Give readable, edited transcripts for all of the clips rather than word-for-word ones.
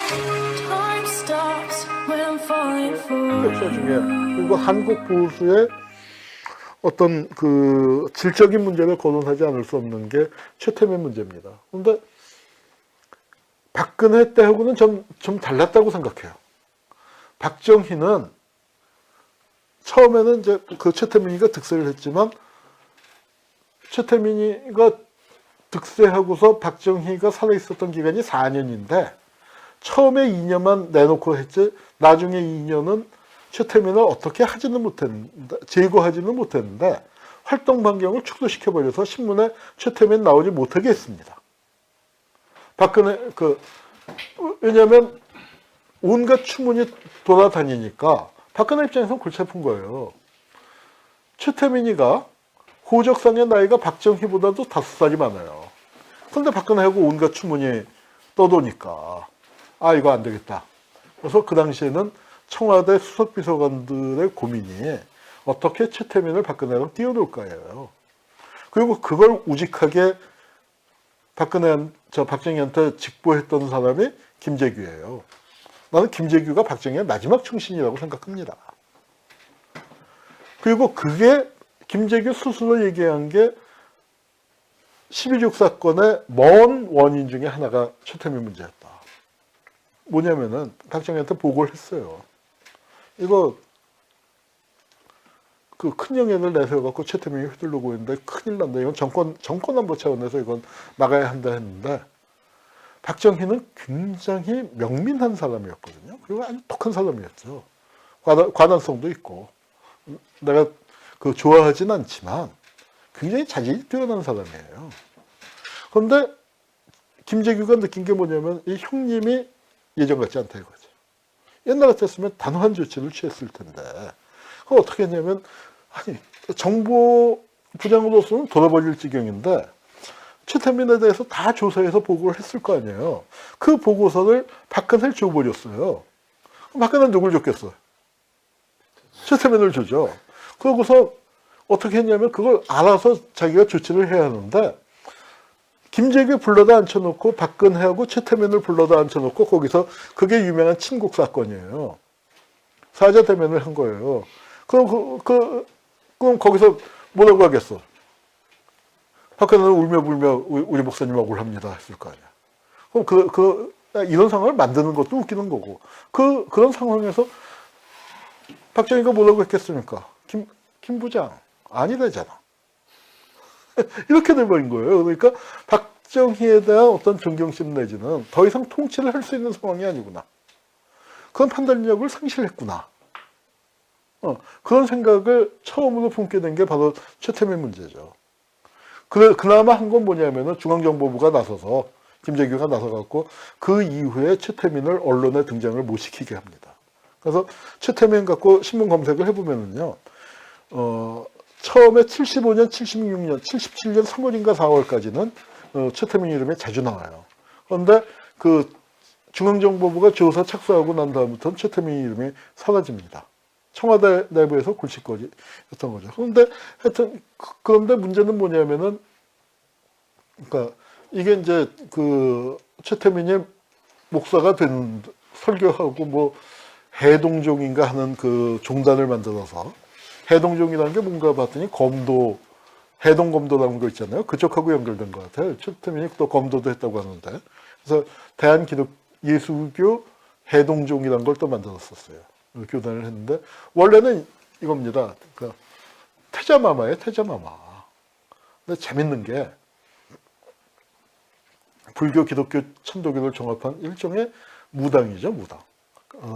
Time stops when I'm falling for 역사 중에 그리고 한국 보수의 어떤 그 질적인 문제를 거론하지 않을 수 없는 게 최태민 문제입니다. 그런데 박근혜 때하고는 좀 달랐다고 생각해요. 박정희는 처음에는 이제 그 최태민이가 득세를 했지만 최태민이가 득세하고서 박정희가 살아있었던 기간이 4년인데 처음에 2년만 내놓고 했지 나중에 2년은 최태민을 어떻게 하지는 못했는데 제거하지는 못했는데 활동 반경을 축소시켜버려서 신문에 최태민 나오지 못하게 했습니다. 박근혜 왜냐하면 온갖 추문이 돌아다니니까 박근혜 입장에서는 골치 아픈 거예요. 최태민이가 호적상의 나이가 박정희보다도 5살이 많아요. 그런데 박근혜하고 온갖 추문이 떠도니까 이거 안 되겠다. 그래서 그 당시에는 청와대 수석비서관들의 고민이 어떻게 최태민을 박근혜랑 띄워놓을까예요. 그리고 그걸 우직하게 박정희한테 직보했던 사람이 김재규예요. 나는 김재규가 박정희의 마지막 충신이라고 생각합니다. 그리고 그게 김재규 스스로 얘기한 게 12.6 사건의 먼 원인 중에 하나가 최태민 문제였다. 뭐냐면은 박정희한테 보고를 했어요. 이거 그 큰 영향을 내세워갖고 최태민이 휘둘르고 있는데 큰일 난다. 이건 정권 안보 차원에서 이건 막아야 한다 했는데 박정희는 굉장히 명민한 사람이었거든요. 그리고 아주 독한 사람이었죠. 관한성도 있고 내가 좋아하진 않지만 굉장히 자질이 뛰어난 사람이에요. 그런데 김재규가 느낀 게 뭐냐면 이 형님이 예전 같지 않다 이거죠. 옛날 같았으면 단호한 조치를 취했을 텐데 그걸 어떻게 했냐면 정보 부장으로서는 돌아버릴 지경인데 최태민에 대해서 다 조사해서 보고를 했을 거 아니에요. 그 보고서를 박근혜를 줘버렸어요. 박근혜는 누굴 줬겠어요? 최태민을 주죠. 그러고서 어떻게 했냐면 그걸 알아서 자기가 조치를 해야 하는데 김재규 불러다 앉혀놓고 박근혜하고 최태민을 불러다 앉혀놓고 거기서 그게 유명한 친국 사건이에요. 사자 대면을 한 거예요. 그럼 거기서 뭐라고 하겠어? 박근혜는 울며불며 우리 목사님 억울합니다 했을 거 아니야. 그럼 이런 상황을 만드는 것도 웃기는 거고 그런 상황에서 박정희가 뭐라고 했겠습니까? 김 부장 아니래잖아. 이렇게 돼버린 거예요. 그러니까 박정희에 대한 어떤 존경심 내지는 더 이상 통치를 할 수 있는 상황이 아니구나. 그런 판단력을 상실했구나. 그런 생각을 처음으로 품게 된 게 바로 최태민 문제죠. 그나마 한 건 뭐냐면은 중앙정보부가 나서서 김재규가 나서갖고 그 이후에 최태민을 언론에 등장을 못 시키게 합니다. 그래서 최태민 갖고 신문 검색을 해보면은요, 처음에 75년, 76년, 77년 3월인가 4월까지는 최태민 이름이 자주 나와요. 그런데 그 중앙정보부가 조사 착수하고 난 다음부터는 최태민 이름이 사라집니다. 청와대 내부에서 골칫거리였던 거죠. 그런데 하여튼 그런데 문제는 뭐냐면은 그러니까 이게 이제 그 최태민이 목사가 된 설교하고 뭐 해동종인가 하는 그 종단을 만들어서 해동종이라는 게 뭔가 봤더니 해동검도라는 거 있잖아요. 그쪽하고 연결된 것 같아요. 최태민이 또 검도도 했다고 하는데 그래서 대한기독예수교 해동종이라는 걸 또 만들었었어요. 교단을 했는데 원래는 이겁니다. 그러니까 태자마마예요. 태자마마. 근데 재밌는 게 불교, 기독교, 천도교를 종합한 일종의 무당이죠. 무당.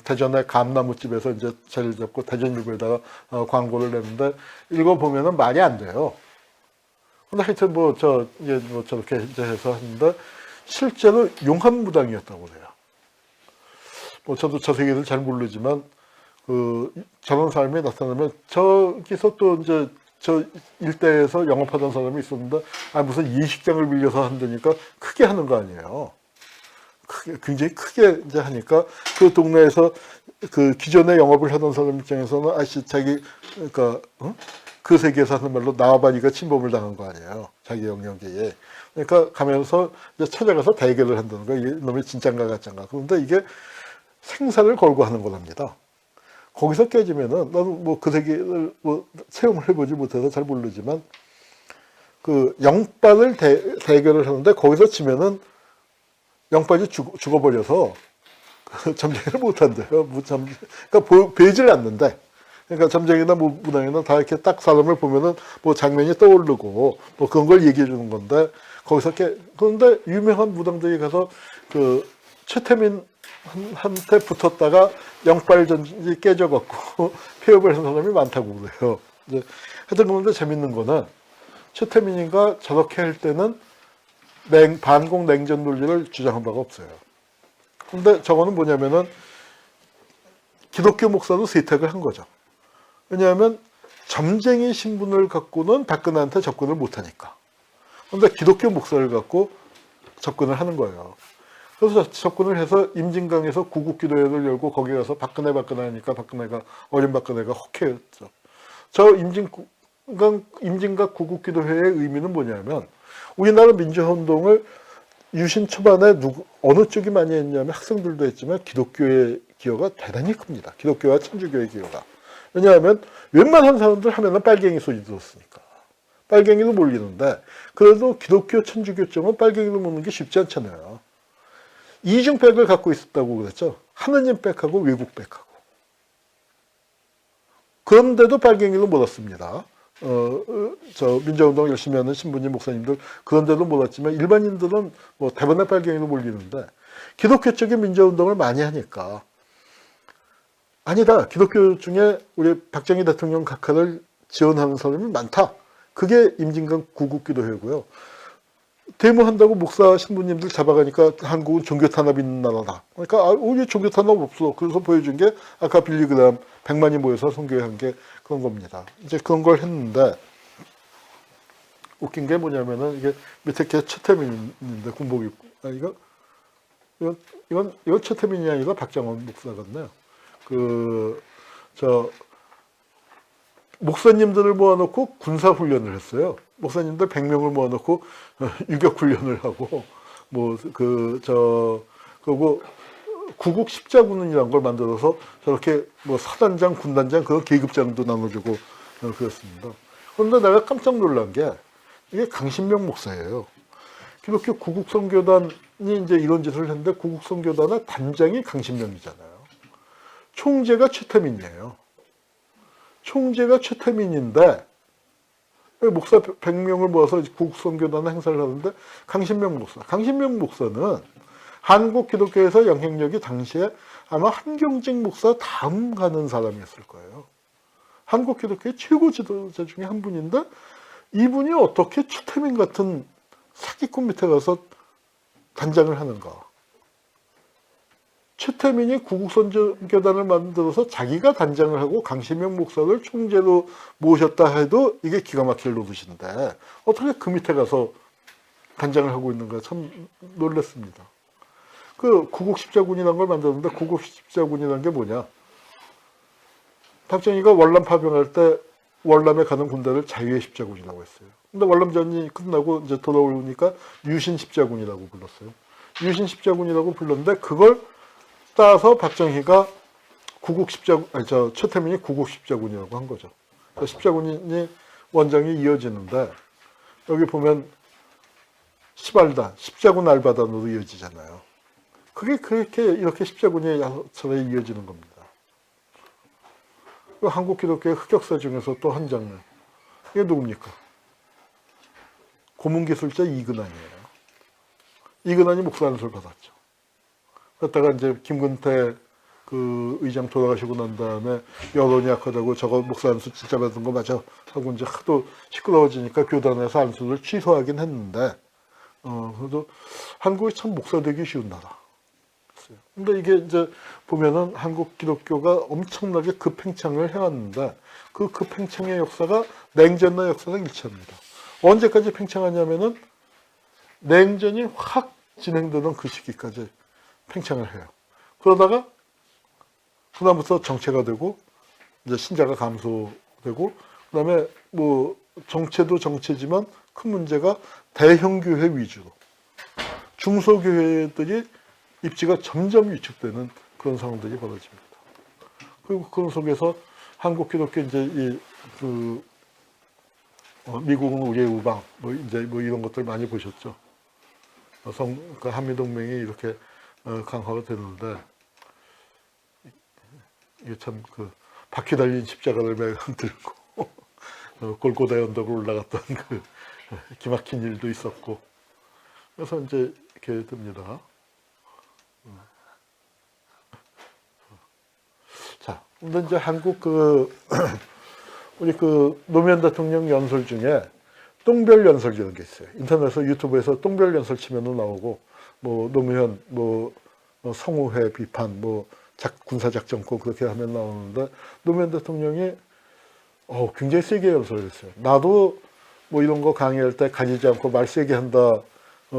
대전의 감나무집에서 이제 자리를 잡고 대전일보에다가 광고를 냈는데 읽어보면은 말이 안 돼요. 근데 하여튼 저렇게 이제 해서 했는데 실제로 용한무당이었다고 그래요. 저도 저 세계를 잘 모르지만 저런 사람이 나타나면 저기서 또 이제 저 일대에서 영업하던 사람이 있었는데 무슨 예식장을 빌려서 한다니까 크게 하는 거 아니에요. 굉장히 크게 이제 하니까 그 동네에서 그 기존에 영업을 하던 사람 입장에서는 자기가 그 세계에서 하는 말로 나와바니가 침범을 당한 거 아니에요. 자기 영역에. 그러니까 가면서 이제 찾아가서 대결을 한다는 거예요. 이게 놈이 진짠가 가짠가. 그런데 이게 생사를 걸고 하는 거랍니다. 거기서 깨지면은 나도 뭐 그 세계를 뭐 체험을 해보지 못해서 잘 모르지만 그 영빨을 대결을 하는데 거기서 지면은 영빨이 죽어버려서 점쟁이를 못한대요. 그러니까 보이질 않는데. 그러니까 점쟁이나 뭐 무당이나 다 이렇게 딱 사람을 보면은 뭐 장면이 떠오르고 뭐 그런 걸 얘기해 주는 건데 거기서 그런데 유명한 무당들이 가서 그 최태민 한테 붙었다가 영빨 전지 깨져갖고 폐업을 한 사람이 많다고 그래요. 이제 하여튼 그런데 재밌는 거는 최태민이가 저렇게 할 때는 반공 냉전 논리를 주장한 바가 없어요. 근데 저거는 뭐냐면은 기독교 목사도 세탁을 한 거죠. 왜냐하면 점쟁이 신분을 갖고는 박근혜한테 접근을 못하니까. 그런데 기독교 목사를 갖고 접근을 하는 거예요. 그래서 접근을 해서 임진강에서 구국기도회를 열고 거기 가서 박근혜 하니까 박근혜가 어린 박근혜가 혹해였죠. 저 임진각 구국기도회의 의미는 뭐냐면 우리나라 민주화운동을 유신 초반에 어느 쪽이 많이 했냐면 학생들도 했지만 기독교의 기여가 대단히 큽니다. 기독교와 천주교의 기여가. 왜냐하면 웬만한 사람들 하면은 빨갱이 소리 들었으니까. 빨갱이도 몰리는데 그래도 기독교 천주교 쪽은 빨갱이도 먹는 게 쉽지 않잖아요. 이중백을 갖고 있었다고 그랬죠. 하느님 백하고 외국 백하고. 그런데도 빨갱이도 몰았습니다. 저 민주화운동 열심히 하는 신부님 목사님들 그런데도 몰랐지만 일반인들은 뭐 대부분의 빨갱이도 몰리는데 기독교 쪽에 민주화운동을 많이 하니까 아니다. 기독교 중에 우리 박정희 대통령 각하를 지원하는 사람이 많다. 그게 임진강 구국기도회고요. 데모한다고 목사 신부님들 잡아가니까 한국은 종교 탄압 있는 나라다. 그러니까 우리 종교 탄압 없어. 그래서 보여준 게 아까 빌리그램 100만이 모여서 선교한 게 그런 겁니다. 이제 그런 걸 했는데 웃긴 게 뭐냐면은 이게 밑에 게 최태민인데 군복 입고 이건 최태민이 아니라 박장원 목사 같네요. 목사님들을 모아놓고 군사훈련을 했어요. 목사님들 100명을 모아놓고 유격훈련을 하고, 그리고 구국 십자군이라는 걸 만들어서 저렇게 뭐 사단장, 군단장, 그런 계급장도 나눠주고 그랬습니다. 그런데 내가 깜짝 놀란 게 이게 강신명 목사예요. 기독교 구국선교단이 이제 이런 짓을 했는데 구국선교단의 단장이 강신명이잖아요. 총재가 최태민이에요. 총재가 최태민인데 목사 100명을 모아서 구국선교단 행사를 하는데 강신명 목사는 한국 기독교에서 영향력이 당시에 아마 한경직 목사 다음 가는 사람이었을 거예요. 한국 기독교의 최고 지도자 중에 한 분인데 이분이 어떻게 최태민 같은 사기꾼 밑에 가서 단장을 하는가. 최태민이 구국선교단을 만들어서 자기가 단장을 하고 강신명 목사를 총재로 모셨다 해도 이게 기가 막힐 노릇인데 어떻게 그 밑에 가서 단장을 하고 있는가 참 놀랐습니다. 그 구국십자군이라는 걸 만들었는데 구국십자군이라는 게 뭐냐. 박정희가 월남 파병할 때 월남에 가는 군대를 자유의 십자군이라고 했어요. 근데 월남전이 끝나고 이제 돌아오니까 유신십자군이라고 불렀어요. 유신십자군이라고 불렀는데 그걸 따서 박정희가 최태민이 구국십자군이라고 한 거죠. 십자군이 원장이 이어지는데 여기 보면 시발단, 십자군 알바단으로 이어지잖아요. 그게 이렇게 십자군이 차례 이어지는 겁니다. 한국 기독교의 흑역사 중에서 또 한 장면. 이게 누굽니까? 고문기술자 이근환이에요. 이근환이 목사 안수를 받았죠. 그러다가 이제 김근태 그 의장 돌아가시고 난 다음에 여론이 약하다고 저거 목사 안수 진짜 받은 거 맞아 하고 이제 하도 시끄러워지니까 교단에서 안수를 취소하긴 했는데 그래도 한국이 참 목사 되기 쉬운 나라. 근데 이게 이제 보면은 한국 기독교가 엄청나게 급팽창을 해왔는데 그 급팽창의 역사가 냉전의 역사가 일치합니다. 언제까지 팽창하냐면은 냉전이 확 진행되던 그 시기까지 팽창을 해요. 그러다가 그다음부터 정체가 되고 이제 신자가 감소되고 그다음에 뭐 정체도 정체지만 큰 문제가 대형 교회 위주로 중소교회들이 입지가 점점 위축되는 그런 상황들이 벌어집니다. 그리고 그런 속에서 한국 기독교 이제 미국은 우리의 우방 뭐 이제 뭐 이런 것들 많이 보셨죠. 그 한미 동맹이 이렇게 강화가 되는데 이게 참 그 바퀴 달린 십자가를 매고 들고 골고다의 언덕을 올라갔던 그 기막힌 일도 있었고 그래서 이제 이렇게 됩니다. 자, 근데 이제 한국 우리 노무현 대통령 연설 중에 똥별 연설이라는 게 있어요. 인터넷에서 유튜브에서 똥별 연설 치면은 나오고 뭐 노무현 성우회 비판 군사작전권 그렇게 하면 나오는데 노무현 대통령이 굉장히 세게 연설을 했어요. 나도 뭐 이런 거 강의할 때 가리지 않고 말 세게 한다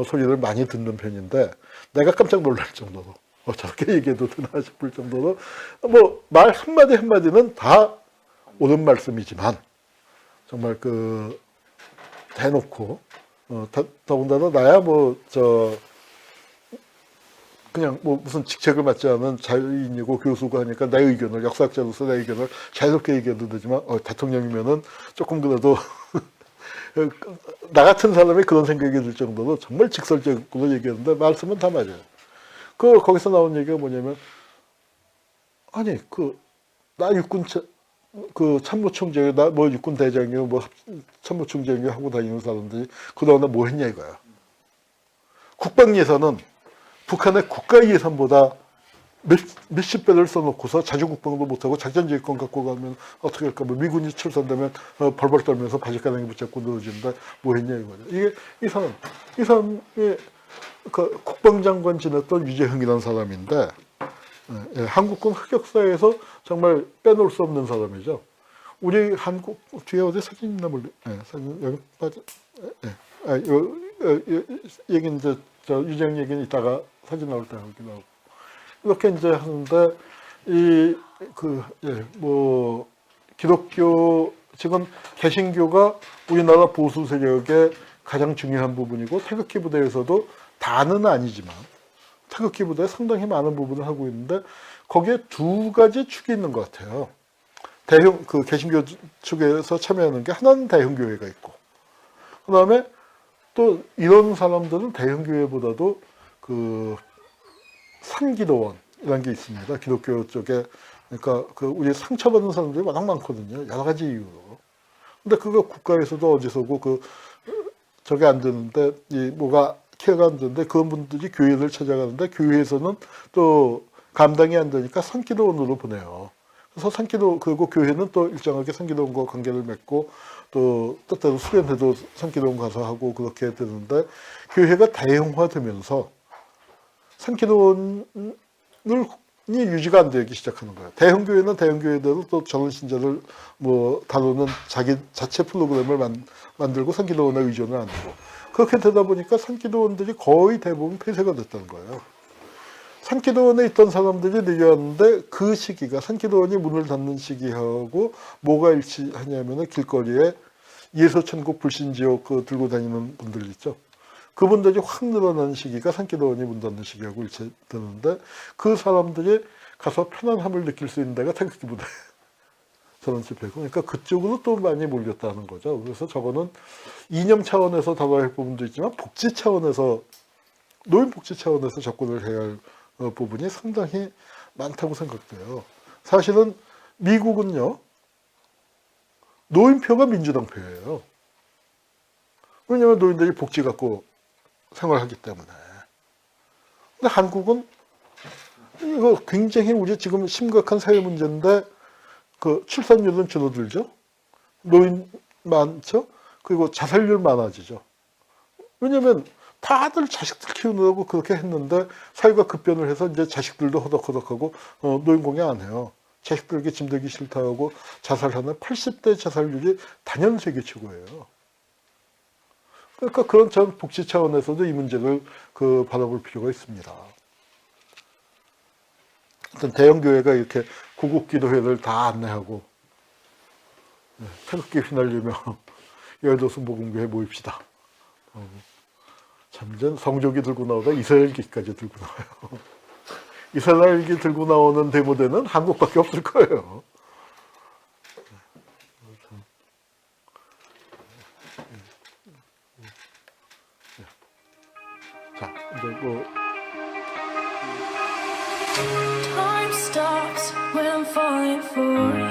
소리를 많이 듣는 편인데 내가 깜짝 놀랄 정도로 저렇게 얘기해도 되나 싶을 정도로 뭐 말 한마디 한마디는 다 옳은 말씀이지만 정말 대놓고 더군다나 나야 그냥 무슨 직책을 맡지 않은 자유인이고 교수고 하니까 내 의견을 역사학자로서 내 의견을 자유롭게 얘기해도 되지만 대통령이면은 조금 그래도 나 같은 사람이 그런 생각이 들 정도로 정말 직설적으로 얘기했는데 말씀은 다 맞아요. 거기서 나온 얘기가 뭐냐면 아니 나 육군 참모총장이 나 육군 대장이고 참모총장이 하고 다니는 사람들이 그동안에 뭐 했냐 이거야. 국방 예산은 북한의 국가 예산보다 몇십 배를 써놓고서 자주국방도 못하고 작전지휘권 갖고 가면 어떻게 할까? 미군이 출산되면 벌벌 떨면서 바지가랑이 붙잡고 늘어지는데 뭐 했냐 이거죠. 이 사람이 국방장관 지냈던 유재흥이라는 사람인데 한국군 흑역사에서 정말 빼놓을 수 없는 사람이죠. 우리 한국 뒤에 어디 사진 있나 몰래? 사진 여기 빠져. 얘기 이제 유재흥 얘기는 이따가 사진 나올 때 여기 나오고 이렇게 이제 하는데 기독교 지금 개신교가 우리나라 보수 세력의 가장 중요한 부분이고 태극기 부대에서도 다는 아니지만 태극기 부대에 상당히 많은 부분을 하고 있는데 거기에 두 가지 축이 있는 것 같아요. 개신교 측에서 참여하는 게 하나는 대형교회가 있고 그다음에 또 이런 사람들은 대형교회보다도 산기도원이라는 게 있습니다. 기독교 쪽에 그러니까 우리 상처받는 사람들이 워낙 많거든요. 여러 가지 이유로. 근데 그거 국가에서도 어디서고 저게 안 되는데 뭐가 케어가 안 되는데 그런 분들이 교회를 찾아가는데 교회에서는 또 감당이 안 되니까 산기도원으로 보내요. 그래서 그리고 교회는 또 일정하게 산기도원과 관계를 맺고 또 때때로 수련회도 산기도원 가서 하고 그렇게 되는데 교회가 대형화되면서 산기도원이 유지가 안 되기 시작하는 거예요. 대형교회는 대형교회대로 또 전원 신자를 다루는 자체 프로그램을 만들고 산기도원에 의존을 안 하고 그렇게 되다 보니까 산기도원들이 거의 대부분 폐쇄가 됐다는 거예요. 산기도원에 있던 사람들이 내려왔는데 그 시기가 산기도원이 문을 닫는 시기하고 뭐가 일치하냐면은 길거리에 예수천국 불신지옥 들고 다니는 분들 있죠. 그분들이 확 늘어나는 시기가 산기도원이 문 닫는 시기하고 일치되는데 그 사람들이 가서 편안함을 느낄 수 있는 데가 태극기 부대 저런 집회고 그러니까 그쪽으로 또 많이 몰렸다는 거죠. 그래서 저거는 이념 차원에서 다뤄야 할 부분도 있지만 복지 차원에서 노인 복지 차원에서 접근을 해야 할 부분이 상당히 많다고 생각돼요. 사실은 미국은요 노인표가 민주당 표예요. 왜냐하면 노인들이 복지 갖고 생활하기 때문에. 근데 한국은 이거 굉장히 우리 지금 심각한 사회 문제인데 출산율은 줄어들죠. 노인 많죠. 그리고 자살률 많아지죠. 왜냐하면 다들 자식들 키우느라고 그렇게 했는데 사회가 급변을 해서 이제 자식들도 허덕허덕하고 노인 공약 안 해요. 자식들에게 짐되기 싫다 하고 자살하는 80대 자살률이 단연 세계 최고예요. 그러니까 그런 전 복지 차원에서도 이 문제를 바라볼 필요가 있습니다. 어떤 대형교회가 이렇게 구국기도회를 다 안내하고 태극기 휘날리며 여의도 순복음교회 모입시다. 참 이제 성조기 들고 나오다 이스라엘기까지 들고 나와요. 이스라엘기 들고 나오는 데모대는 한국밖에 없을 거예요. 자, 이제 뭐 Time stops when I'm falling for you.